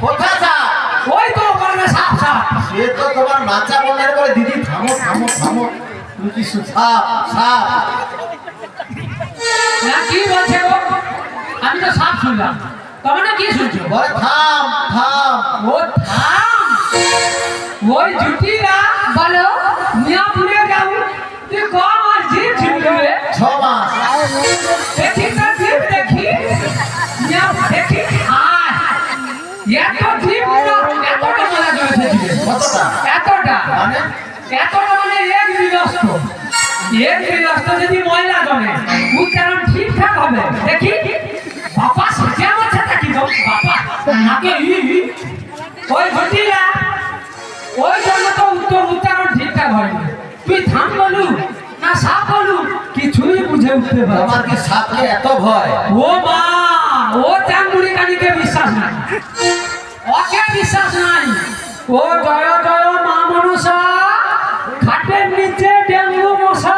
কোথায় সাপ? ওই তো ওখানে সাপ সাপ। সে তো তোমার নাচা মনের করে দিদি থামো থামো থামো। তুমি কি সাপ সাপ? না কি বলছে গো? আমি তো সাপ শুনলাম, তোমরা কি শুনছো? বলে থাম থাম। ও থাম। ওই জুটিরা বলো মিয়াপুরে যাও, তুই কম আর জিপ ছিলবে 6 মাস। দেখি না জিপ দেখি মিয়া দেখি আয় এত জিপ না এতটা মজা করেছে কতটা? এতটা মানে এতটা মানে এক বিরস্ত যদি ময়লা জমে উচ্চারণ ঠিকঠাক হবে। দেখি বাবা সেটা বলছে নাকি গো বাবা নাকি ওই ঘটিলা ওই জন্য তো উচ্চারণ ঠিকঠাক হয়নি। তুই থাম বলু না সাপ বলু কিছুই বুঝে উঠতে পারছি আমার কি সাপকে এত ভয়? ও মা ও চাঙ্গুড়ি কানিকে বিশ্বাস নাই, ওকে বিশ্বাস নাই। ও জয় জয় মা মনসা, খাটের নিচে ডেঙ্গু মশা।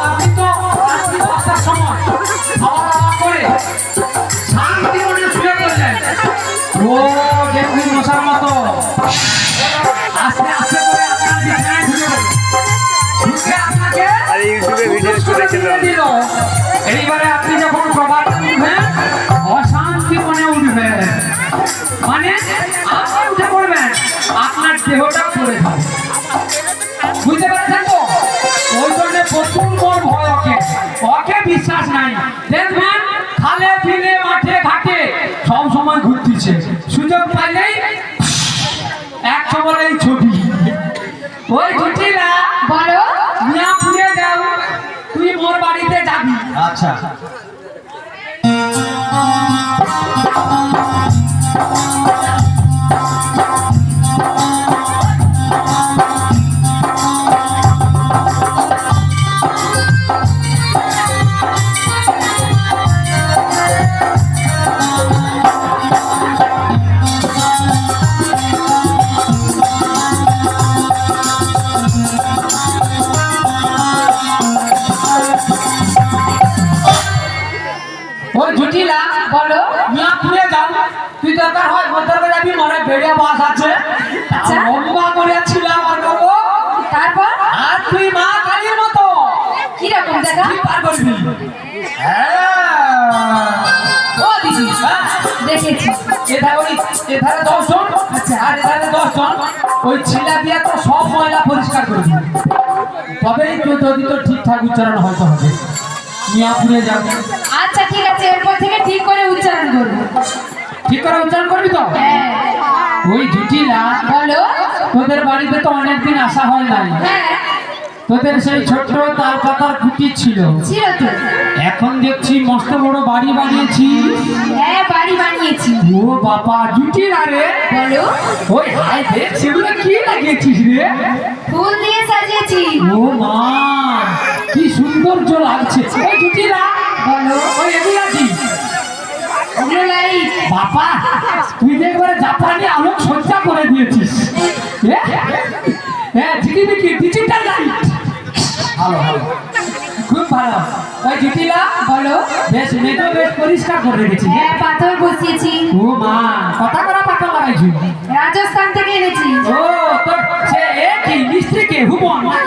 আমি তো রাত্রি 5টার সময় খাওয়া দাওয়া করে শান্তি মনে শুয়ে পড়লেন। ও ডেঙ্গু মশার মতো আস্তে আস্তে করে আপনার বিছানায় ঢুকে আপনাকে ইউটিউবে ভিডিও করেছিলাম। এইবারে আপনি যখন প্রভাত উঠবেন অশান্তি মনে উঠবেন, মানে আপনি উঠে পড়বেন আপনার দেহটা পড়ে যাবে। বুঝতে পারছেন তো? ওই জন্য প্রচুর মন ভয় ওকে, ওকে বিশ্বাস নাই। দেখবেন খালে বিলে মাঠে ঘাটে সব সময় ঘুরতেছে, সুযোগ পাইলেই এক সময় এই ছবি। ওই জটিলা বলো মিয়াপুরে যাও, তুই মোর বাড়িতে যাবি। আচ্ছা ওই জটিলা বলো মিয়াপুরে যাও, তুই দরকার হয় মধ্যে যাবি, মনে বেড়ে বাস আছে আচ্ছা। লম্বা করে ছিল আমার বাবু। তারপর আর তুই মা কালীর মতো কিরকম দেখা? তুই পার করবি। ও দিদি দেখেছি। এধারে 10 জন আর এধারে 10 জন, ওই ছিলা দিয়া তো সব ময়লা পরিষ্কার করবি, তবেই তো যদি তো ঠিকঠাক উচ্চারণ হয়তো হবে। মিয়াপুরে যাবে, আচ্ছা ঠিক আছে, এরপর থেকে ঠিক করে উচ্চারণ করবো। ঠিক করে উচ্চারণ করবি তো? হ্যাঁ ওই জুটিলা বলো। তোদের বাড়িতে তো অনেকদিন আসা হয় নাই, হ্যাঁ তোদের সেই ছোট্ট তাল পাতার কুটি ছিল, ছিল তো। এখন দেখছি মস্ত বড় বাড়ি বানিয়েছি। হ্যাঁ বাড়ি বানিয়েছি। ও বাবা জুটিলা রে, বলো ওই হাই দেখ সেগুলো কি লাগিয়েছিস রে? ফুল দিয়ে সাজিয়েছি। ও মা কি সৌন্দর্য লাগছে। ওই জুটিলা বলো ওই এগুলা কি? ওগুলো লাইট। বাবা তুই যে একবারে জাপানি আলোক সজ্জা করে দিয়েছিস। হ্যাঁ ডিজিটাল লাইট, ভালো ভালো খুব ভালো। ওই জুটিলা বলো বেশ মেঘও বেশ পরিষ্কার করে রেখেছি। হ্যাঁ পাথর বসিয়েছি। ও মা কথা করা পাতা লাগাইছি। রাজস্থান থেকে এনেছি। ও তো সে কি মিস্ত্রি কে হুবন নাকি